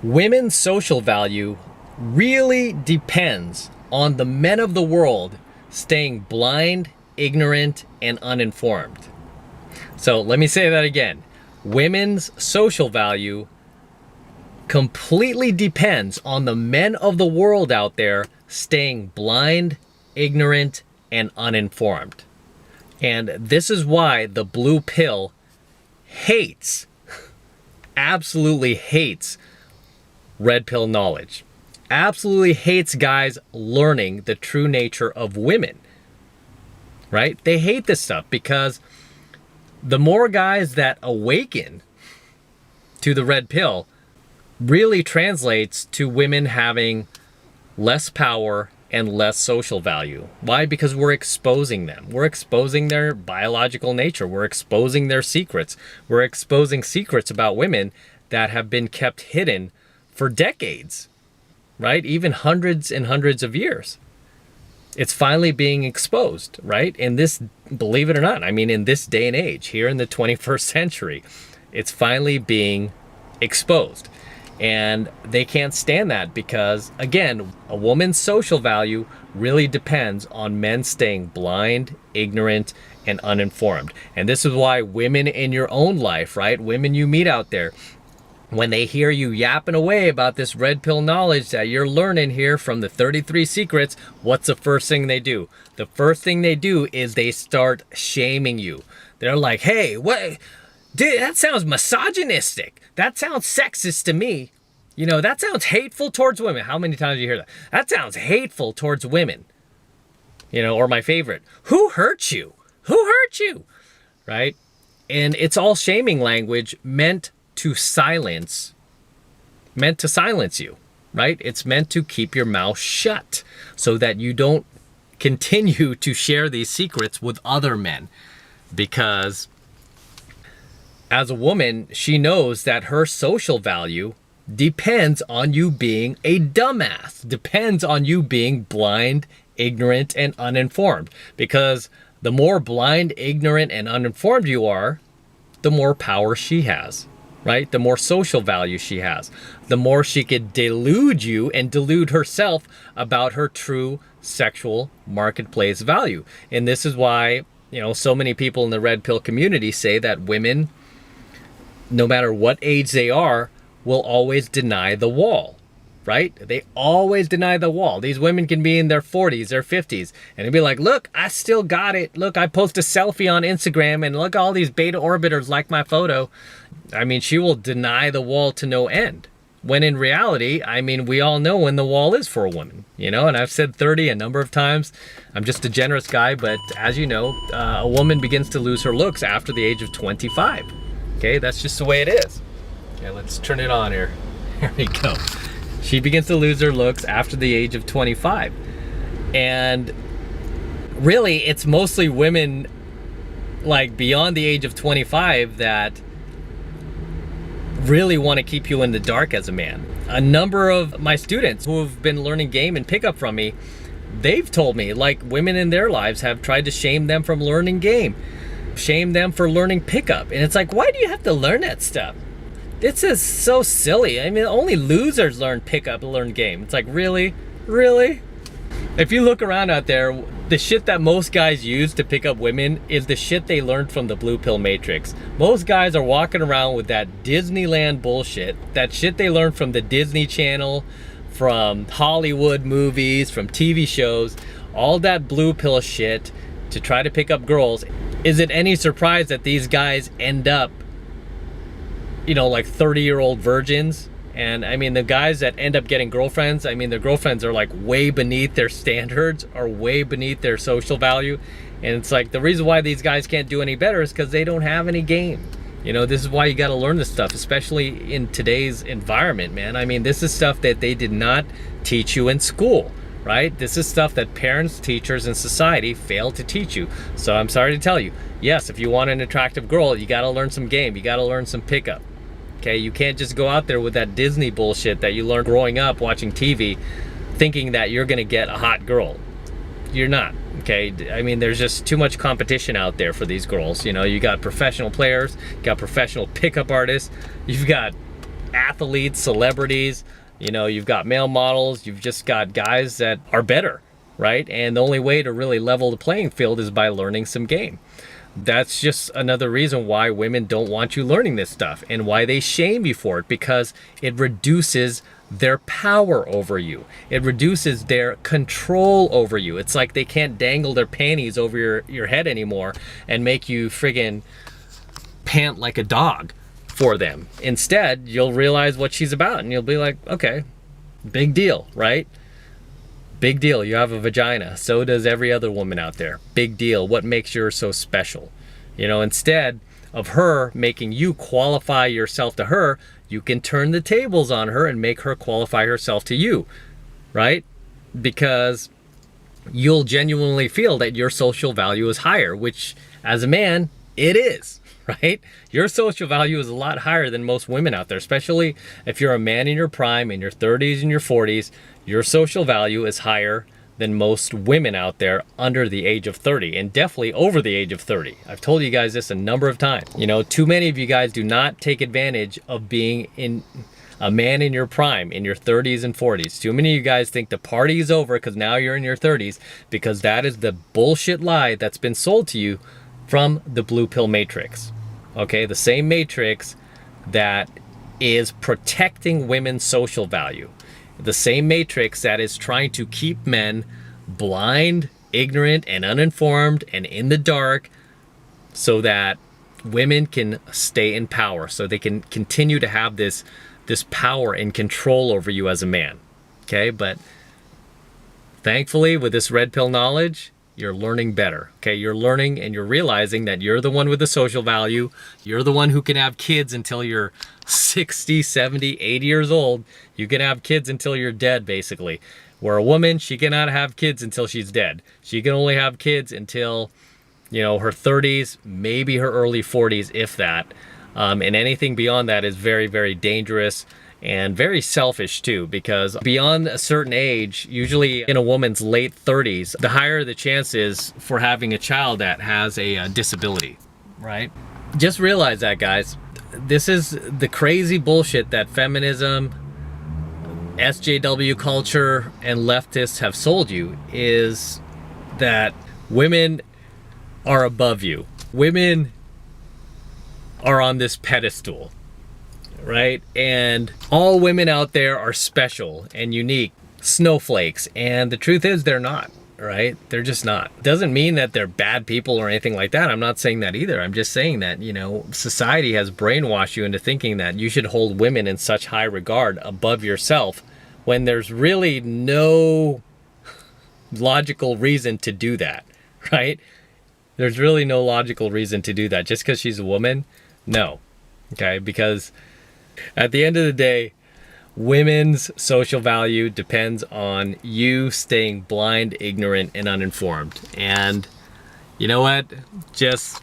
Women's social value really depends on the men of the world staying blind, ignorant, and uninformed. So let me say that again. Women's social value completely depends on the men of the world out there staying blind, ignorant, and uninformed. And this is why the blue pill hates, absolutely hates red pill knowledge. Absolutely hates guys learning the true nature of women. Right? They hate this stuff because the more guys that awaken to the red pill really translates to women having less power and less social value. Why? Because we're exposing them. We're exposing their biological nature. We're exposing their secrets. We're exposing secrets about women that have been kept hidden for decades, right? Even hundreds and hundreds of years. It's finally being exposed, right? In this, believe it or not, I mean, in this day and age, here in the 21st century, it's finally being exposed. And they can't stand that because, again, a woman's social value really depends on men staying blind, ignorant, and uninformed. And this is why women in your own life, right? Women you meet out there, when they hear you yapping away about this red pill knowledge that you're learning here from the 33 secrets, what's the first thing they do? The first thing they do is they start shaming you. They're like, hey, what? Dude, that sounds misogynistic. That sounds sexist to me. You know, that sounds hateful towards women. How many times do you hear that? That sounds hateful towards women. You know, or my favorite, who hurt you? Who hurt you? Right? And it's all shaming language meant to silence you, right? It's meant to keep your mouth shut so that you don't continue to share these secrets with other men. Because as a woman, she knows that her social value depends on you being a dumbass, depends on you being blind, ignorant, and uninformed. Because the more blind, ignorant, and uninformed you are, the more power she has, right? The more social value she has, the more she could delude you and delude herself about her true sexual marketplace value. And this is why, you know, so many people in the red pill community say that women, no matter what age they are, will always deny the wall, right? They always deny the wall. These women can be in their 40s, their 50s, and they'd be like, look, I still got it. Look, I post a selfie on Instagram and look, all these beta orbiters like my photo. I mean, she will deny the wall to no end. When in reality, I mean, we all know when the wall is for a woman, you know, and I've said 30 a number of times. I'm just a generous guy, but as you know, a woman begins to lose her looks after the age of 25. Okay, that's just the way it is. Okay, let's turn it on here. Here we go. She begins to lose her looks after the age of 25. And really, it's mostly women like beyond the age of 25 that really want to keep you in the dark as a man. A number of my students who have been learning game and pickup from me, they've told me like women in their lives have tried to shame them from learning game, shame them for learning pickup. And it's like, why do you have to learn that stuff? This is so silly. I mean, only losers learn pickup and learn game. It's like, really? Really? If you look around out there, the shit that most guys use to pick up women is the shit they learned from the Blue Pill Matrix. Most guys are walking around with that Disneyland bullshit, that shit they learned from the Disney Channel, from Hollywood movies, from TV shows, all that blue pill shit to try to pick up girls. Is it any surprise that these guys end up, you know, like 30-year-old virgins? And I mean, the guys that end up getting girlfriends, I mean, their girlfriends are like way beneath their standards, or way beneath their social value. And it's like, the reason why these guys can't do any better is because they don't have any game. You know, this is why you got to learn this stuff, especially in today's environment, man. I mean, this is stuff that they did not teach you in school, right? This is stuff that parents, teachers, and society failed to teach you. So I'm sorry to tell you, yes, if you want an attractive girl, you got to learn some game. You got to learn some pickup. Okay, you can't just go out there with that Disney bullshit that you learned growing up watching TV, thinking that you're gonna get a hot girl. You're not, okay? I mean, there's just too much competition out there for these girls. You know, you got professional players, you got professional pickup artists, you've got athletes, celebrities, you know, you've got male models, you've just got guys that are better, right? And the only way to really level the playing field is by learning some game. That's just another reason why women don't want you learning this stuff and why they shame you for it, because it reduces their power over you. It reduces their control over you. It's like they can't dangle their panties over your head anymore and make you friggin' pant like a dog for them. Instead, you'll realize what she's about and you'll be like, okay, big deal, right? Big deal, you have a vagina. So does every other woman out there. Big deal. What makes yours so special? You know, instead of her making you qualify yourself to her, you can turn the tables on her and make her qualify herself to you, right? Because you'll genuinely feel that your social value is higher, which as a man, it is, right? Your social value is a lot higher than most women out there, especially if you're a man in your prime, in your 30s and your 40s. Your social value is higher than most women out there under the age of 30, and definitely over the age of 30. I've told you guys this a number of times. You know, too many of you guys do not take advantage of being in a man in your prime, in your 30s and 40s. Too many of you guys think the party is over because now you're in your 30s, because that is the bullshit lie that's been sold to you from the blue pill matrix. Okay, the same matrix that is protecting women's social value. The same matrix that is trying to keep men blind, ignorant, and uninformed and in the dark so that women can stay in power, so they can continue to have this power and control over you as a man. Okay, but thankfully with this red pill knowledge, you're learning better. Okay, you're learning and you're realizing that you're the one with the social value. You're the one who can have kids until you're 60, 70, 80 years old. You can have kids until you're dead, basically. Where a woman, she cannot have kids until she's dead. She can only have kids until, you know, her 30s, maybe her early 40s, if that. And anything beyond that is very, very dangerous and very selfish too, because beyond a certain age, usually in a woman's late 30s, the higher the chance is for having a child that has a disability, right? Just realize that, guys. This is the crazy bullshit that feminism, SJW culture, and leftists have sold you, is that women are above you. Women are on this pedestal, right? And all women out there are special and unique snowflakes. And the truth is they're not, right? They're just not. Doesn't mean that they're bad people or anything like that. I'm not saying that either. I'm just saying that, you know, society has brainwashed you into thinking that you should hold women in such high regard above yourself when there's really no logical reason to do that, right? There's really no logical reason to do that. Just because she's a woman? No. Okay? Because at the end of the day, women's social value depends on you staying blind, ignorant, and uninformed. And you know what? Just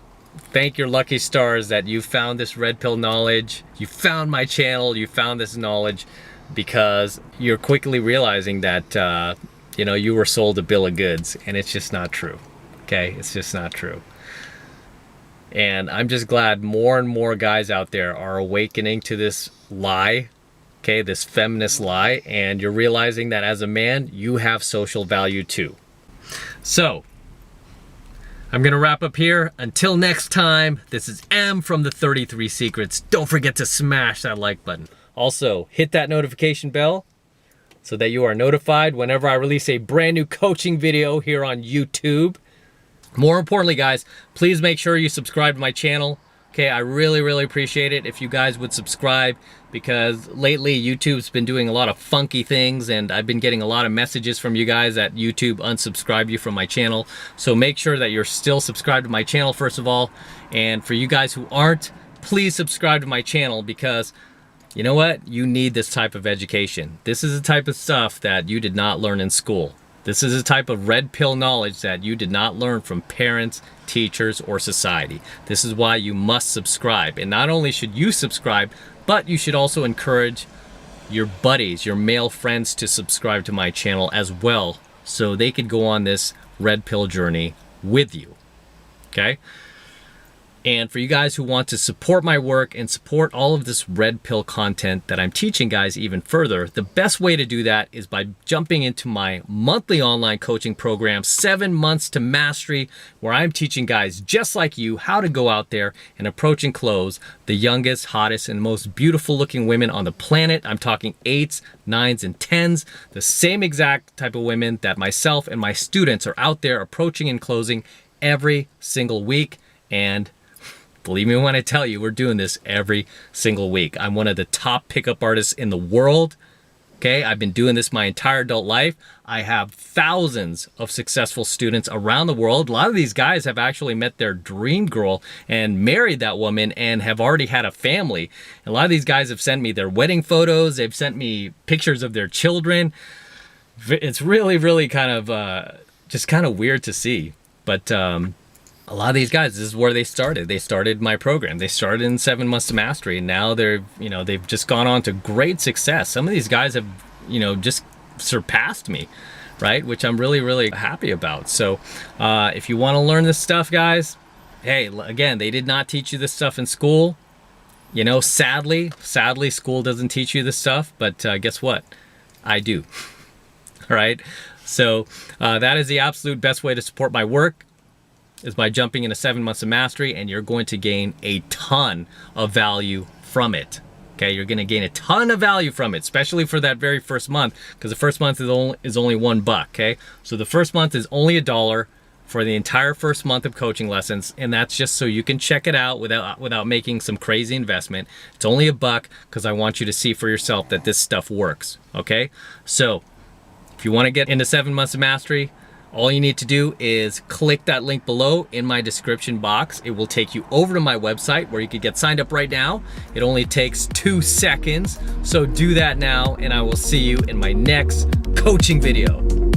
thank your lucky stars that you found this red pill knowledge. You found my channel. You found this knowledge because you're quickly realizing that, you know, you were sold a bill of goods, and it's just not true. Okay? It's just not true. And I'm just glad more and more guys out there are awakening to this lie, okay, this feminist lie, and you're realizing that as a man, you have social value too. So, I'm going to wrap up here. Until next time, this is M from the 33 Secrets. Don't forget to smash that like button. Also, hit that notification bell so that you are notified whenever I release a brand new coaching video here on YouTube. More importantly, guys, please make sure you subscribe to my channel. Okay, I really, really appreciate it if you guys would subscribe, because lately YouTube's been doing a lot of funky things and I've been getting a lot of messages from you guys that YouTube unsubscribed you from my channel. So make sure that you're still subscribed to my channel, first of all. And for you guys who aren't, please subscribe to my channel, because you know what? You need this type of education. This is the type of stuff that you did not learn in school. This is a type of red pill knowledge that you did not learn from parents, teachers, or society. This is why you must subscribe. And not only should you subscribe, but you should also encourage your buddies, your male friends, to subscribe to my channel as well, so they could go on this red pill journey with you. Okay? And for you guys who want to support my work and support all of this red pill content that I'm teaching guys even further, the best way to do that is by jumping into my monthly online coaching program, 7 Months to Mastery, where I'm teaching guys just like you how to go out there and approach and close the youngest, hottest, and most beautiful looking women on the planet. I'm talking 8s, 9s, and 10s, the same exact type of women that myself and my students are out there approaching and closing every single week. And believe me when I tell you, we're doing this every single week. I'm one of the top pickup artists in the world. Okay, I've been doing this my entire adult life. I have thousands of successful students around the world. A lot of these guys have actually met their dream girl and married that woman and have already had a family. A lot of these guys have sent me their wedding photos. They've sent me pictures of their children. It's really, really kind of just kind of weird to see. But a lot of these guys, this is where they started. They started my program. They started in 7 Months to Mastery, and now they've just gone on to great success. Some of these guys have, just surpassed me, right? Which I'm really, really happy about. So if you want to learn this stuff, guys, hey, again, they did not teach you this stuff in school. Sadly, school doesn't teach you this stuff, but guess what? I do. All right. So that is the absolute best way to support my work, is by jumping into 7 Months of Mastery, and you're going to gain a ton of value from it. Okay, you're going to gain a ton of value from it, especially for that very first month, because the first month is only $1. Okay, so the first month is only $1 for the entire first month of coaching lessons, and that's just so you can check it out without making some crazy investment. It's only $1 because I want you to see for yourself that this stuff works. Okay, so if you want to get into 7 Months of Mastery, all you need to do is click that link below in my description box. It will take you over to my website where you could get signed up right now. It only takes 2 seconds. So do that now, and I will see you in my next coaching video.